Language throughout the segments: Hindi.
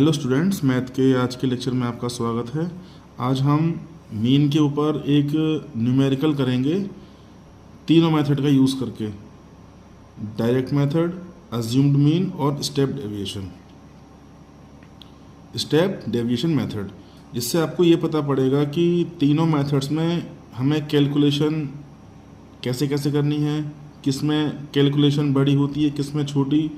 हेलो स्टूडेंट्स, मैथ के आज के लेक्चर में आपका स्वागत है। आज हम मीन के ऊपर एक न्यूमेरिकल करेंगे तीनों मेथड का यूज़ करके, डायरेक्ट मेथड, अज्यूम्ड मीन और स्टेप डेविएशन मेथड। जिससे आपको ये पता पड़ेगा कि तीनों मेथड्स में हमें कैलकुलेशन कैसे कैसे करनी है, किस में कैलकुलेशन बड़ी होती है, किस में छोटी,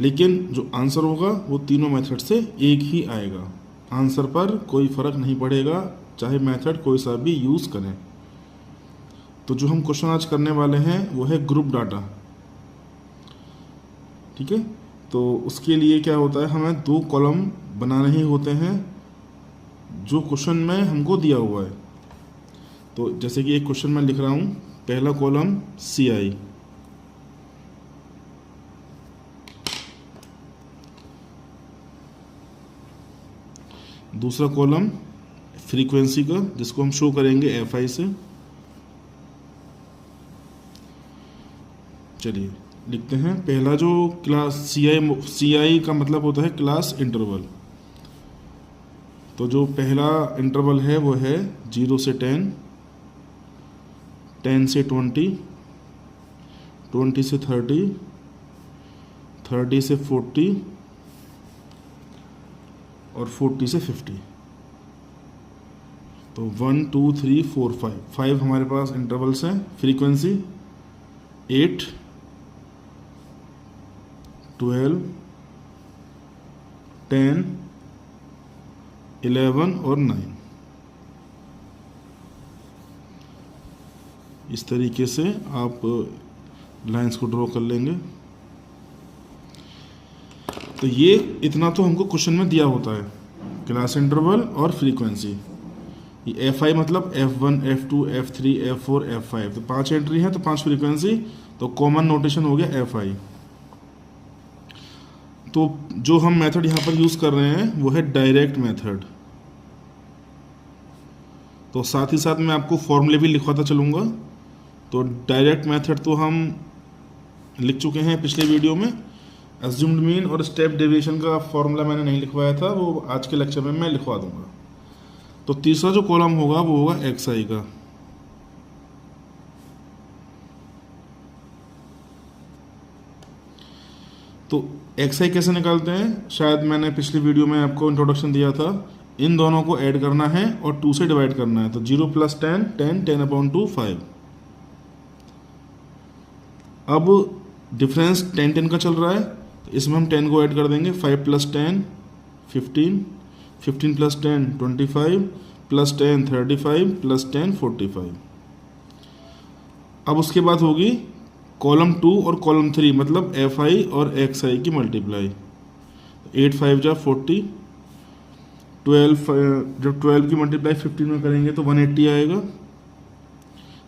लेकिन जो आंसर होगा वो तीनों मेथड से एक ही आएगा। आंसर पर कोई फ़र्क नहीं पड़ेगा, चाहे मेथड कोई सा भी यूज़ करें। तो जो हम क्वेश्चन आज करने वाले हैं वो है ग्रुप डाटा। ठीक है, तो उसके लिए क्या होता है, हमें दो कॉलम बनाने ही होते हैं जो क्वेश्चन में हमको दिया हुआ है। तो जैसे कि एक क्वेश्चन मैं लिख रहा हूँ, पहला कॉलम CI, दूसरा कॉलम फ्रीक्वेंसी का, जिसको हम शो करेंगे FI से। चलिए लिखते हैं। पहला जो क्लास CI का मतलब होता है क्लास इंटरवल। तो जो पहला इंटरवल है वो है 0 से 10, 10 से 20, 20 से 30, 30 से 40 और 40 से 50। तो 1 2 3 4 5 हमारे पास इंटरवल्स हैं। फ्रीक्वेंसी 8, 12, 10, 11 और 9। इस तरीके से आप लाइंस को ड्रॉ कर लेंगे। तो ये इतना तो हमको क्वेश्चन में दिया होता है, क्लास इंटरवल और फ्रीक्वेंसी। ये FI मतलब F1, F2, F3, F4, F5। तो 5 एंट्री है तो 5 फ्रीक्वेंसी, तो कॉमन नोटेशन हो गया FI। तो जो हम मेथड यहाँ पर यूज़ कर रहे हैं वो है डायरेक्ट मेथड। तो साथ ही साथ मैं आपको फॉर्मूले भी लिखवाता चलूँगा। तो डायरेक्ट मेथड तो हम लिख चुके हैं पिछले वीडियो में। अज्यूम्ड मीन और स्टेप डेविएशन का फॉर्मूला मैंने नहीं लिखवाया था, वो आज के लेक्चर में मैं लिखवा दूंगा। तो तीसरा जो कॉलम होगा वो होगा XI का। तो XI कैसे निकालते हैं, शायद मैंने पिछली वीडियो में आपको इंट्रोडक्शन दिया था। इन दोनों को ऐड करना है और 2 से डिवाइड करना है। तो 0 + 10, 10, 10/2, 5। अब डिफरेंस 10 10 का चल रहा है, तो इसमें हम 10 को ऐड कर देंगे। 5 + 10 15, 15 + 10 25, + 10 35, + 10 45। अब उसके बाद होगी कॉलम 2 और कॉलम 3, मतलब FI और XI की मल्टीप्लाई। 8 5 जा 40, 12 जब 12 की मल्टीप्लाई 15 में करेंगे तो 180 आएगा,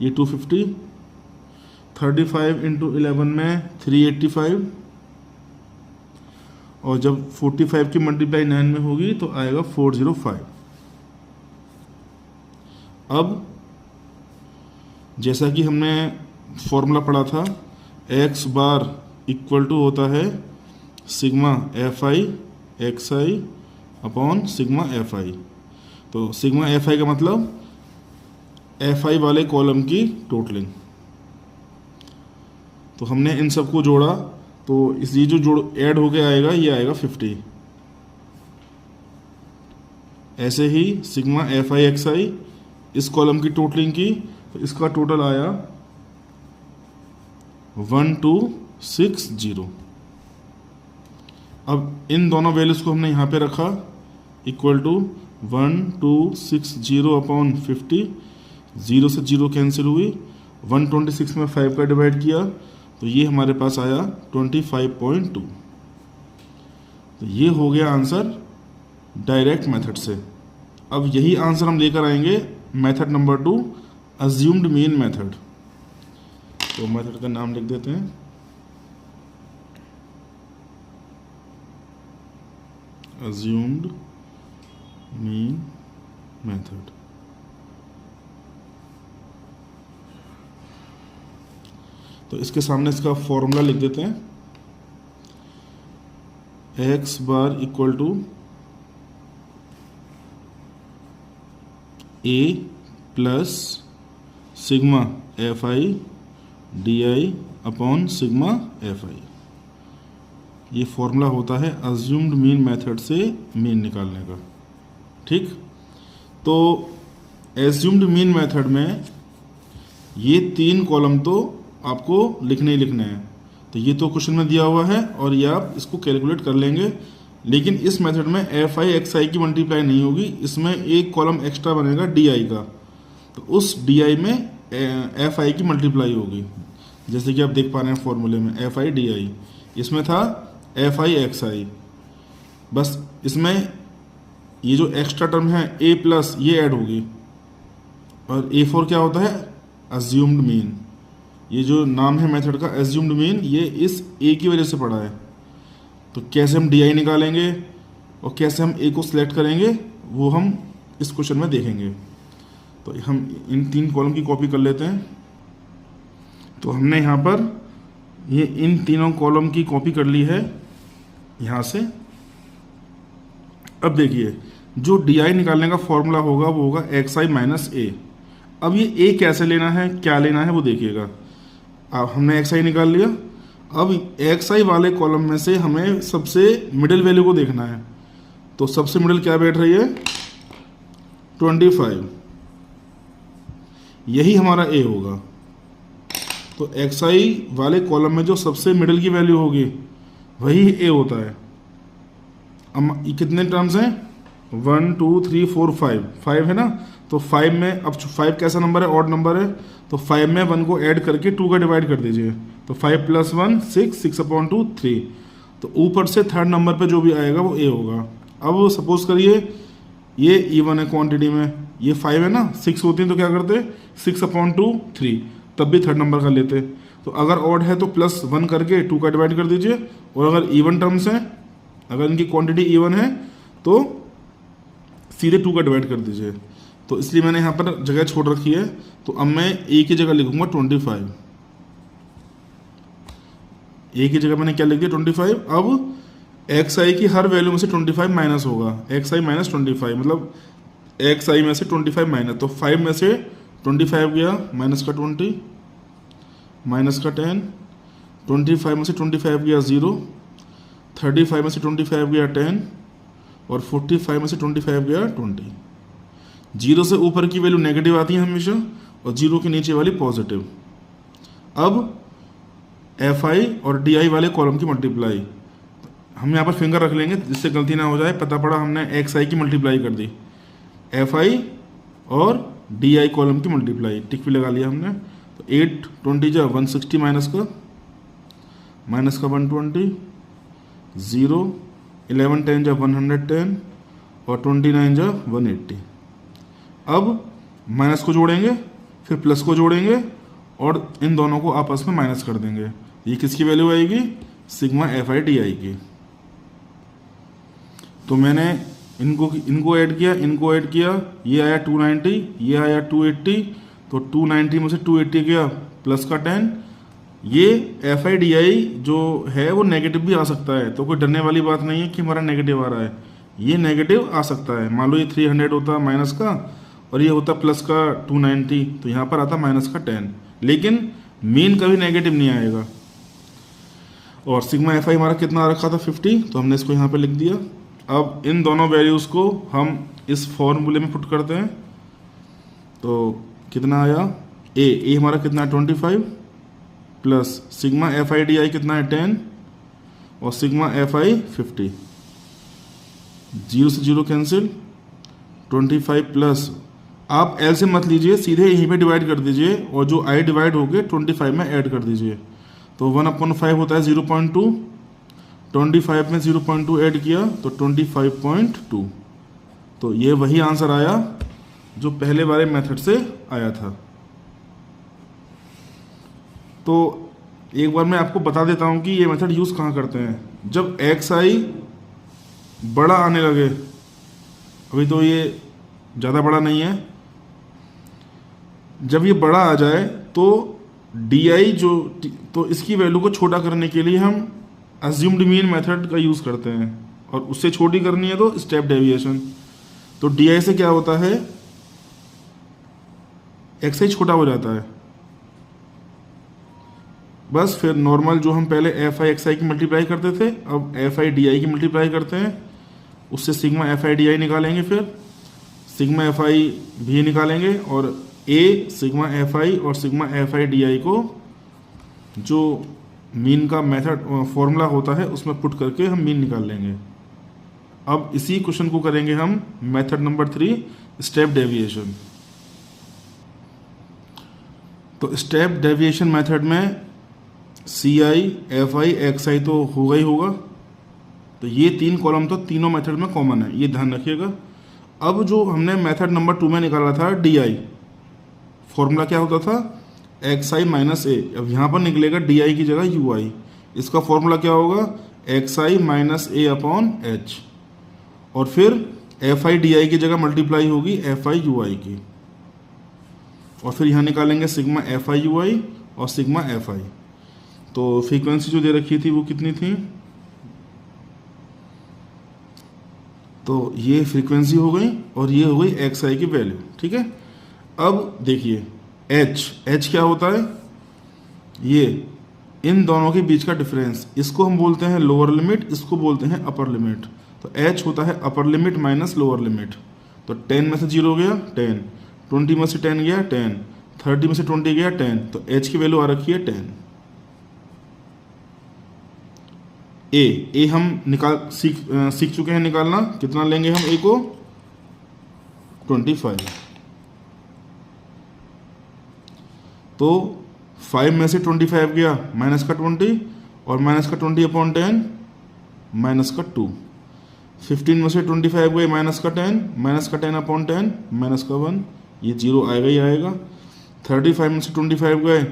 ये 250। 35 × 11 में 385, और जब 45 की मल्टीप्लाई 9 में होगी तो आएगा 405। अब जैसा कि हमने फॉर्मूला पढ़ा था, x बार इक्वल टू होता है sigma FI XI upon sigma FI। तो सिग्मा FI का मतलब FI वाले कॉलम की टोटलिंग। तो हमने इन सबको जोड़ा, तो ये जो जोड़ ऐड होके आएगा ये आएगा 50। ऐसे ही सिग्मा FI XI इस कॉलम की टोटलिंग की, तो इसका टोटल आया 1260। अब इन दोनों वैल्यूज को हमने यहाँ पे रखा, इक्वल टू 1260 अपॉन 50। 0 से 0 कैंसिल हुई, 126 में 5 का डिवाइड किया, तो ये हमारे पास आया 25.2। तो ये हो गया आंसर डायरेक्ट मेथड से। अब यही आंसर हम लेकर आएंगे method number 2, assumed mean method. तो मेथड का नाम लिख देते हैं, अज्यूम्ड मीन मेथड। तो इसके सामने इसका फॉर्मूला लिख देते हैं। X bar equal to A plus sigma F I D I upon sigma F I. ये फॉर्मूला होता है अज्यूम्ड मीन मेथड से मीन निकालने का। ठीक, तो एज्यूम्ड मीन मेथड में ये 3 कॉलम तो आपको लिखने ही लिखने हैं। तो ये तो क्वेश्चन में दिया हुआ है और ये आप इसको कैलकुलेट कर लेंगे, लेकिन इस मेथड में एफ आई एक्स आई की मल्टीप्लाई नहीं होगी, इसमें एक कॉलम एक्स्ट्रा बनेगा डी आई का, तो उस डी आई में एफ आई की मल्टीप्लाई होगी। जैसे कि आप देख पा रहे हैं फॉर्मूले में एफ आई डी आई, इसमें था एफ आई एक्स आई, बस इसमें ये जो एक्स्ट्रा टर्म है ए प्लस ये ऐड होगी। और ए फोर क्या होता है, अज्यूम्ड मीन। ये जो नाम है मेथड का एज्यूम्ड मीन, ये इस ए की वजह से पड़ा है। तो कैसे हम डी आई निकालेंगे और कैसे हम ए को सिलेक्ट करेंगे वो हम इस क्वेश्चन में देखेंगे। तो हम इन 3 कॉलम की कॉपी कर लेते हैं। तो हमने यहाँ पर ये इन तीनों कॉलम की कॉपी कर ली है यहाँ से। अब देखिए जो डी आई निकालने का फॉर्मूला होगा वो होगा एक्स आई माइनस ए। अब ये ए कैसे लेना है, क्या लेना है वो देखिएगा। अब हमने एक्स आई निकाल लिया, अब एक्स आई वाले कॉलम में से हमें सबसे मिडिल वैल्यू को देखना है। तो सबसे मिडिल क्या बैठ रही है, 25, यही हमारा ए होगा। तो एक्स आई वाले कॉलम में जो सबसे मिडिल की वैल्यू होगी वही ए होता है। अब ये कितने टर्म्स हैं, 1 2 3 4 5 है ना। तो 5 में, अब 5 कैसा नंबर है, ऑड नंबर है, तो 5 में 1 को ऐड करके 2 का डिवाइड कर दीजिए। तो 5 + 1 6, 6/2 3। तो ऊपर से थर्ड नंबर पे जो भी आएगा वो ए होगा। अब सपोज करिए ये इवन है क्वांटिटी में, ये 5 है ना, 6 होती है तो क्या करते, 6/2 3, तब भी थर्ड नंबर का लेते। तो अगर ऑड है तो +1 करके 2 का डिवाइड कर दीजिए, और अगर इवन टर्म्स हैं, अगर इनकी क्वांटिटी इवन है तो सीधे 2 का डिवाइड कर दीजिए। तो इसलिए मैंने यहाँ पर जगह छोड़ रखी है। तो अब मैं ए की जगह लिखूंगा 25। ए की जगह मैंने क्या लिख दिया, 25। अब एक्स आई की हर वैल्यू में से 25 माइनस होगा, एक्स आई माइनस 25, मतलब एक्स आई में से 25 माइनस। तो 5 में से 25 गया, माइनस का 20, माइनस का 10, 25 में से 25 गया 0, 35 में से 25 गया 10, और 45 में से 25 गया 20। 0 से ऊपर की वैल्यू नेगेटिव आती है हमेशा, और 0 के नीचे वाली पॉजिटिव। अब एफ आई और डी आई वाले कॉलम की मल्टीप्लाई हम यहाँ पर फिंगर रख लेंगे जिससे गलती ना हो जाए। पता पड़ा हमने एक्स आई की मल्टीप्लाई कर दी, एफ आई और डी आई कॉलम की मल्टीप्लाई, टिक भी लगा लिया हमने। तो 8 20 जा 160 माइनस का 120, 0 11 10 जा 110, और 29 जा 180। अब माइनस को जोड़ेंगे, फिर प्लस को जोड़ेंगे, और इन दोनों को आपस में माइनस कर देंगे। ये किसकी वैल्यू आएगी, sigma F I D I की। तो मैंने इनको ऐड किया, इनको ऐड किया, ये आया 290, ये आया 280। तो 290 में से 280 गया, प्लस का 10। ये एफ आई डी आई जो है वो नेगेटिव भी आ सकता है, तो कोई डरने वाली बात नहीं है कि हमारा नेगेटिव आ रहा है। ये नेगेटिव आ सकता है, मान लो ये 300 होता माइनस का, और ये होता प्लस का 290, तो यहाँ पर आता माइनस का 10। लेकिन मीन कभी नेगेटिव नहीं आएगा। और सिग्मा एफ आई हमारा कितना आ रखा था, 50, तो हमने इसको यहाँ पे लिख दिया। अब इन दोनों वैल्यूज़ को हम इस फॉर्मूले में पुट करते हैं। तो कितना आया, ए हमारा कितना है 25, plus sigma F I D आई कितना है 10, और सिग्मा एफ आई 50। 0 से 0 कैंसिल, 25 प्लस, आप एल से मत लीजिए, सीधे यहीं पे डिवाइड कर दीजिए, और जो आई डिवाइड हो गए 25 में ऐड कर दीजिए। तो 1/5 होता है 0.2, 25 में 0.2 ऐड किया तो 25.2। तो ये वही आंसर आया जो पहले वाले मेथड से आया था। तो एक बार मैं आपको बता देता हूँ कि ये मेथड यूज़ कहाँ करते हैं। जब एक्स आई बड़ा आने लगे, अभी तो ये ज़्यादा बड़ा नहीं है, जब ये बड़ा आ जाए तो डी आई जो, तो इसकी वैल्यू को छोटा करने के लिए हम अज्यूम्ड मीन मेथड का यूज़ करते हैं, और उससे छोटी करनी है तो स्टेप डेविएशन। तो डी से क्या होता है, एक्स आई छोटा हो जाता है, बस फिर नॉर्मल जो हम पहले एफ आई एक्स आई की मल्टीप्लाई करते थे, अब एफ आई डी आई की मल्टीप्लाई करते हैं, उससे सिग्मा एफ आई डी आई निकालेंगे, फिर सिग्मा एफ आई भी निकालेंगे, और ए सिग्मा एफ आई और सिग्मा एफ आई डी आई को जो मीन का मेथड फॉर्मूला होता है उसमें पुट करके हम मीन निकाल लेंगे। अब इसी क्वेश्चन को करेंगे हम मेथड नंबर 3, स्टेप डेविएशन। तो स्टेप डेविएशन मेथड में सी आई एफ आई एक्स आई तो होगा ही होगा, तो ये 3 कॉलम तो तीनों मेथड में कॉमन है, ये ध्यान रखिएगा। अब जो हमने मेथड नंबर 2 में निकाला था डी आई, फॉर्मूला क्या होता था, एक्स आई माइनस ए, अब यहाँ पर निकलेगा डी आई की जगह यू आई, इसका फॉर्मूला क्या होगा, एक्स आई माइनस ए अपॉन एच, और फिर एफ आई डी आई की जगह मल्टीप्लाई होगी एफ आई यू आई की, और फिर यहाँ निकालेंगे सिग्मा एफ आई यू आई और सिग्मा एफ आई। तो फ्रीक्वेंसी जो दे रखी थी वो कितनी थी, तो ये फ्रीक्वेंसी हो गई और ये हो गई एक्स आई की वैल्यू, ठीक है। अब देखिए एच क्या होता है, ये इन दोनों के बीच का डिफरेंस, इसको हम बोलते हैं लोअर लिमिट, इसको बोलते हैं अपर लिमिट। तो एच होता है upper limit minus lower limit. तो 10 में से 0 गया 10, 20 में से 10 गया 10, 30 में से 20 गया 10, तो एच की वैल्यू आ रखी है 10। ए हम सीख चुके हैं निकालना, कितना लेंगे हम ए को, 25। तो 5 में से 25 गया माइनस का 20, और माइनस का 20 अपॉन 10 माइनस का 2। 15 में से 25 गए माइनस का 10, माइनस का 10 अपॉन 10 माइनस का 1, ये 0 आएगा ही आएगा। 35 में से 25 गए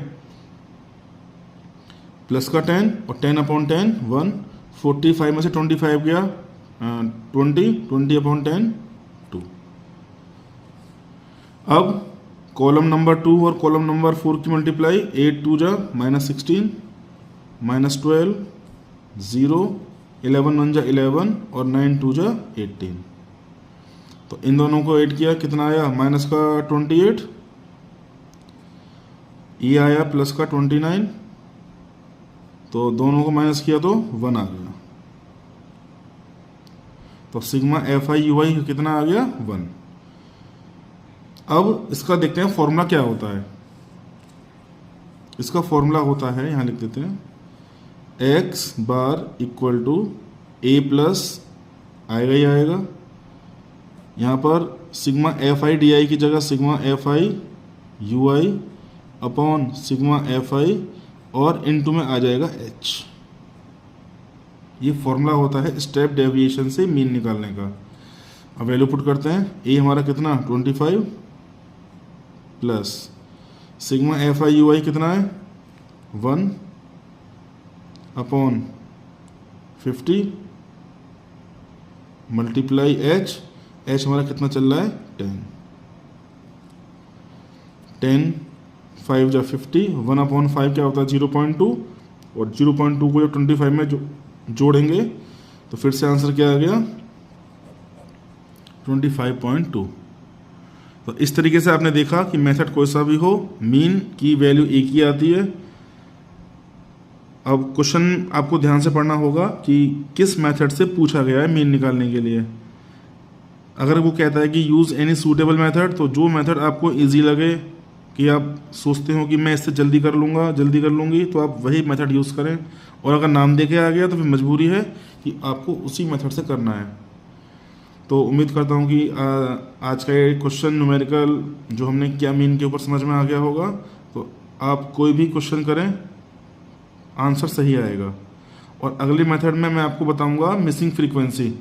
प्लस का 10 और 10 अपॉन 10 1। 45 में से 25 गया 20 अपॉन 10 2। अब कॉलम नंबर 2 और कॉलम नंबर 4 की मल्टीप्लाई, 8 2 जा -16 -12 0, 11 1 जा 11 और 9 2 जा 18। तो इन दोनों को ऐड किया, कितना आया, माइनस का 28, ये आया प्लस का 29, तो दोनों को माइनस किया तो 1 आ गया। तो sigma F I U I कितना आ गया, 1। अब इसका देखते हैं फॉर्मूला क्या होता है। इसका फॉर्मूला होता है, यहाँ लिख देते हैं, X bar equal to A plus आएगा ही आएगा, यहाँ पर sigma F I D I की जगह sigma F I U I upon sigma F I और इनटू में आ जाएगा एच। ये फॉर्मूला होता है स्टेप डेविएशन से मीन निकालने का। अब वैल्यू पुट करते हैं, ए हमारा कितना 25 plus sigma F I U I कितना है 1 अपॉन 50 मल्टीप्लाई एच हमारा कितना चल रहा है 10 5 जा 50, 1 अपॉन 5 क्या होता है 0.2, और 0.2 को जब 25 में जोड़ेंगे तो फिर से आंसर क्या आ गया 25.2। तो इस तरीके से आपने देखा कि मेथड कोई सा भी हो, मीन की वैल्यू एक ही आती है। अब क्वेश्चन आपको ध्यान से पढ़ना होगा कि किस मेथड से पूछा गया है मीन निकालने के लिए। अगर वो कहता है कि यूज़ एनी सूटेबल मेथड, तो जो मेथड आपको इजी लगे, कि आप सोचते हो कि मैं इससे जल्दी कर लूँगी, तो आप वही मेथड यूज़ करें। और अगर नाम दे के आ गया तो फिर मजबूरी है कि आपको उसी मेथड से करना है। तो उम्मीद करता हूँ कि आज का ये क्वेश्चन न्यूमेरिकल जो हमने किया मीन के ऊपर समझ में आ गया होगा। तो आप कोई भी क्वेश्चन करें आंसर सही आएगा। और अगली मेथड में मैं आपको बताऊंगा मिसिंग फ्रीक्वेंसी,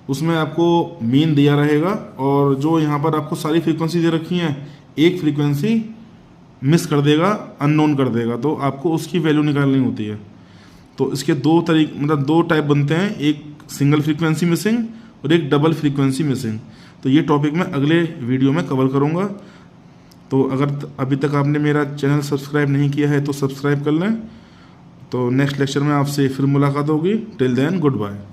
उसमें आपको मीन दिया रहेगा और जो यहाँ पर आपको सारी फ्रीक्वेंसी दे रखी हैं, एक फ्रीक्वेंसी मिस कर देगा, अननोन कर देगा, तो आपको उसकी वैल्यू निकालनी होती है। तो इसके दो टाइप बनते हैं, एक सिंगल फ्रीक्वेंसी मिसिंग और एक डबल फ्रीक्वेंसी मिसिंग। तो ये टॉपिक मैं अगले वीडियो में कवर करूँगा। तो अगर अभी तक आपने मेरा चैनल सब्सक्राइब नहीं किया है तो सब्सक्राइब कर लें, तो नेक्स्ट लेक्चर में आपसे फिर मुलाकात होगी। Till then good bye.